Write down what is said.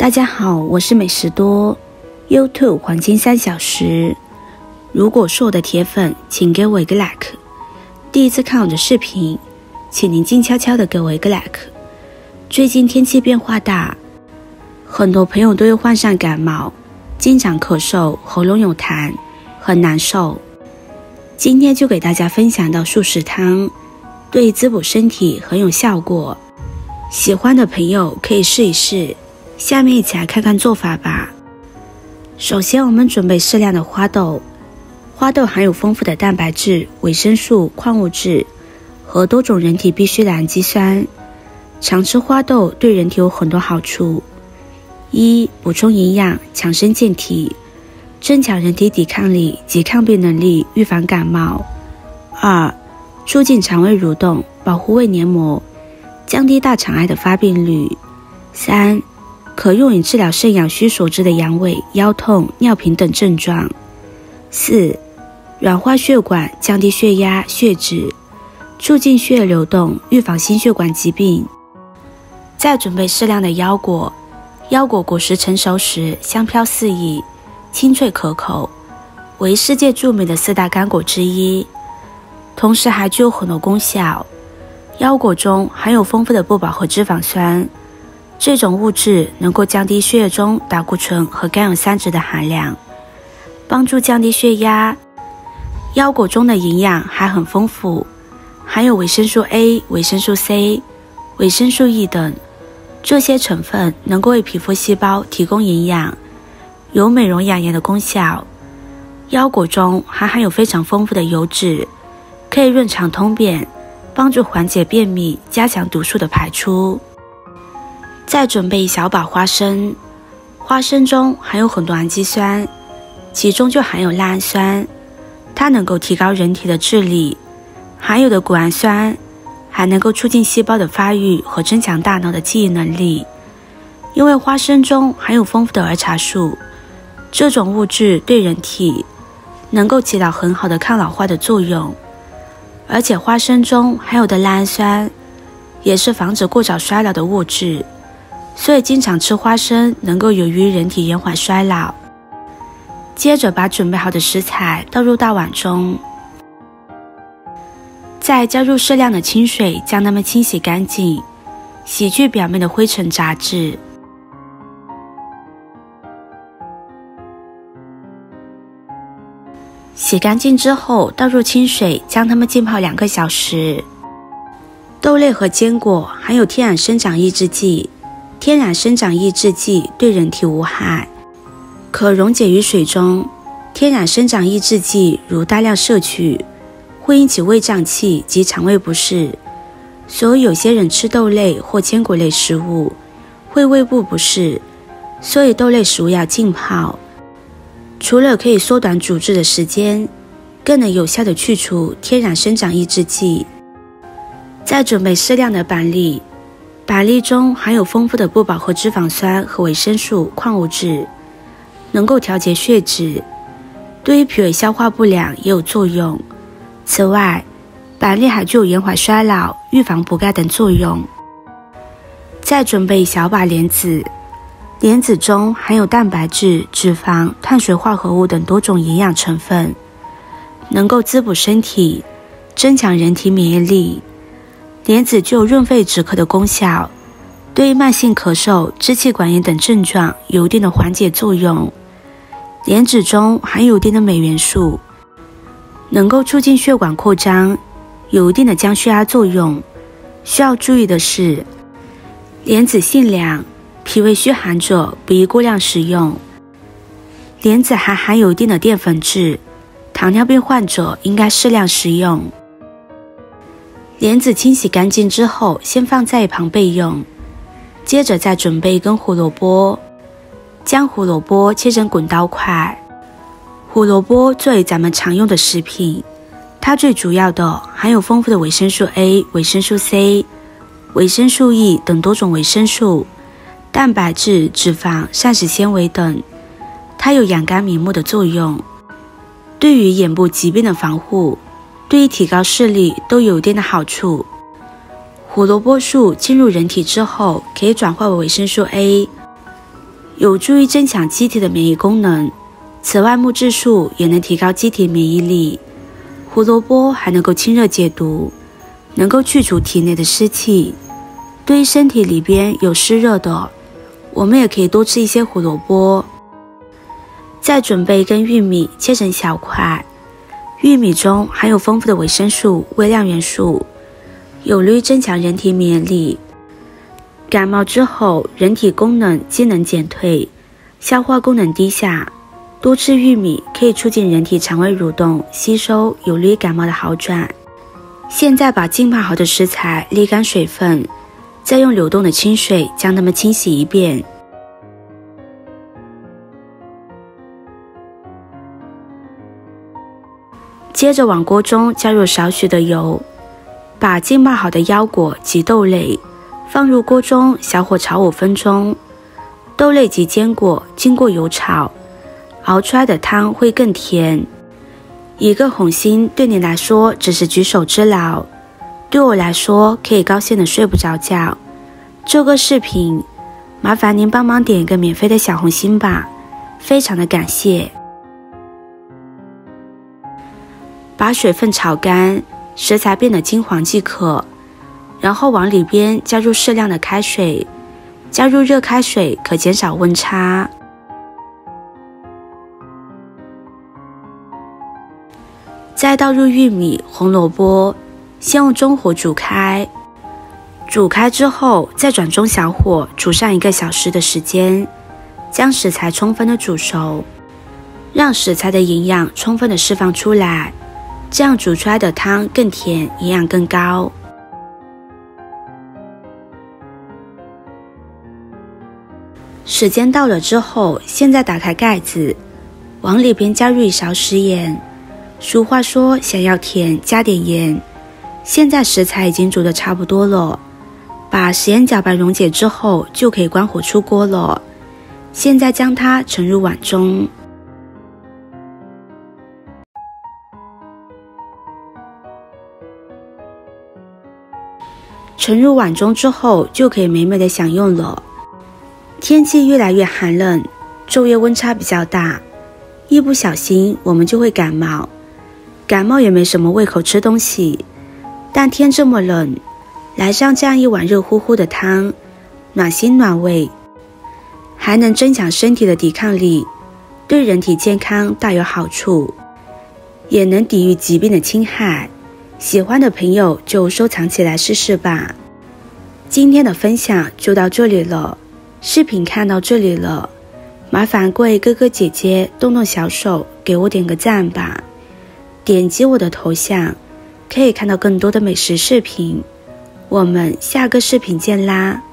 大家好，我是美食多 YouTube 黄金3小时。如果是我的铁粉，请给我一个 like。第一次看我的视频，请您静悄悄的给我一个 like。最近天气变化大，很多朋友都会患上感冒，经常咳嗽，喉咙有痰，很难受。今天就给大家分享到素食汤，对滋补身体很有效果。喜欢的朋友可以试一试。下面一起来看看做法吧。首先我们准备适量的花豆，花豆含有丰富的蛋白质、维生素、矿物质和多种人体必需的氨基酸。常吃花豆对人体有很多好处：一、补充营养，强身健体，增强人体抵抗力及抗病能力，预防感冒；二、促进肠胃蠕动，保护胃黏膜，降低大肠癌的发病率；三、可用于治疗肾阳虚所致的阳痿、腰痛、尿频等症状；四、软化血管，降低血压、血脂，促进血液流动，预防心血管疾病。再准备适量的腰果，腰果果实成熟时香飘四溢，清脆可口，为世界著名的4大干果之一，同时还具有很多功效。腰果中含有丰富的不饱和脂肪酸，这种物质能够降低血液中胆固醇和甘油三酯的含量，帮助降低血压。腰果中的营养还很丰富，含有维生素 A、维生素 C、维生素 E 等，这些成分能够为皮肤细胞提供营养，有美容养颜的功效。腰果中还含有非常丰富的油脂，可以润肠通便，帮助缓解便秘，加强毒素的排出。再准备一小把花生，花生中含有很多氨基酸，其中就含有赖氨酸，它能够提高人体的智力，含有的谷氨酸还能够促进细胞的发育和增强大脑的记忆能力。因为花生中含有丰富的儿茶素，这种物质对人体能够起到很好的抗老化的作用，而且花生中含有的赖氨酸也是防止过早衰老的物质，所以经常吃花生能够有益人体延缓衰老。接着把准备好的食材倒入大碗中，再加入适量的清水，将它们清洗干净，洗去表面的灰尘杂质。洗干净之后倒入清水，将它们浸泡2个小时。豆类和坚果含有天然生长抑制剂，天然生长抑制剂对人体无害，可溶解于水中。天然生长抑制剂如大量摄取，会引起胃胀气及肠胃不适，所以有些人吃豆类或坚果类食物会胃部不适，所以豆类食物要浸泡。除了可以缩短煮制的时间，更能有效地去除天然生长抑制剂。再准备适量的板栗，板栗中含有丰富的不饱和脂肪酸和维生素、矿物质，能够调节血脂，对于脾胃消化不良也有作用。此外，板栗还具有延缓衰老、预防补钙等作用。再准备一小把莲子，莲子中含有蛋白质、脂肪、碳水化合物等多种营养成分，能够滋补身体，增强人体免疫力。莲子具有润肺止咳的功效，对于慢性咳嗽、支气管炎等症状有一定的缓解作用。莲子中含有一定的镁元素，能够促进血管扩张，有一定的降血压作用。需要注意的是，莲子性凉，脾胃虚寒者不宜过量食用。莲子还含有一定的淀粉质，糖尿病患者应该适量食用。莲子清洗干净之后，先放在一旁备用。接着再准备一根胡萝卜，将胡萝卜切成滚刀块。胡萝卜作为咱们常用的食品，它最主要的含有丰富的维生素 A、维生素 C、维生素 E 等多种维生素，蛋白质、脂肪、膳食纤维等，它有养肝明目的作用，对于眼部疾病的防护，对于提高视力都有一定的好处。胡萝卜素进入人体之后，可以转化为维生素 A，有助于增强机体的免疫功能。此外，木质素也能提高机体免疫力。胡萝卜还能够清热解毒，能够去除体内的湿气。对于身体里边有湿热的，我们也可以多吃一些胡萝卜。再准备一根玉米，切成小块。玉米中含有丰富的维生素、微量元素，有利于增强人体免疫力。感冒之后，人体功能机能减退，消化功能低下，多吃玉米可以促进人体肠胃蠕动、吸收，有利于感冒的好转。现在把浸泡好的食材沥干水分，再用流动的清水将它们清洗一遍。接着往锅中加入少许的油，把浸泡好的腰果及豆类放入锅中，小火炒5分钟。豆类及坚果经过油炒，熬出来的汤会更甜。一个红心对你来说只是举手之劳，对我来说可以高兴的睡不着觉。这个视频麻烦您帮忙点一个免费的小红心吧，非常的感谢。把水分炒干，食材变得金黄即可，然后往里边加入适量的开水，加入热开水可减少温差。再倒入玉米、红萝卜，先用中火煮开。煮开之后，再转中小火煮上1个小时的时间，将食材充分的煮熟，让食材的营养充分的释放出来，这样煮出来的汤更甜，营养更高。时间到了之后，现在打开盖子，往里边加入1勺食盐。俗话说，想要甜加点盐。现在食材已经煮得差不多了，把食盐搅拌溶解之后，就可以关火出锅了。现在将它盛入碗中。盛入碗中之后，就可以美美的享用了。天气越来越寒冷，昼夜温差比较大，一不小心我们就会感冒。感冒也没什么胃口吃东西，但天这么冷，来上这样一碗热乎乎的汤，暖心暖胃，还能增强身体的抵抗力，对人体健康大有好处，也能抵御疾病的侵害。喜欢的朋友就收藏起来试试吧。今天的分享就到这里了，视频看到这里了，麻烦各位哥哥姐姐动动小手给我点个赞吧。点击我的头像，可以看到更多的美食视频。我们下个视频见啦！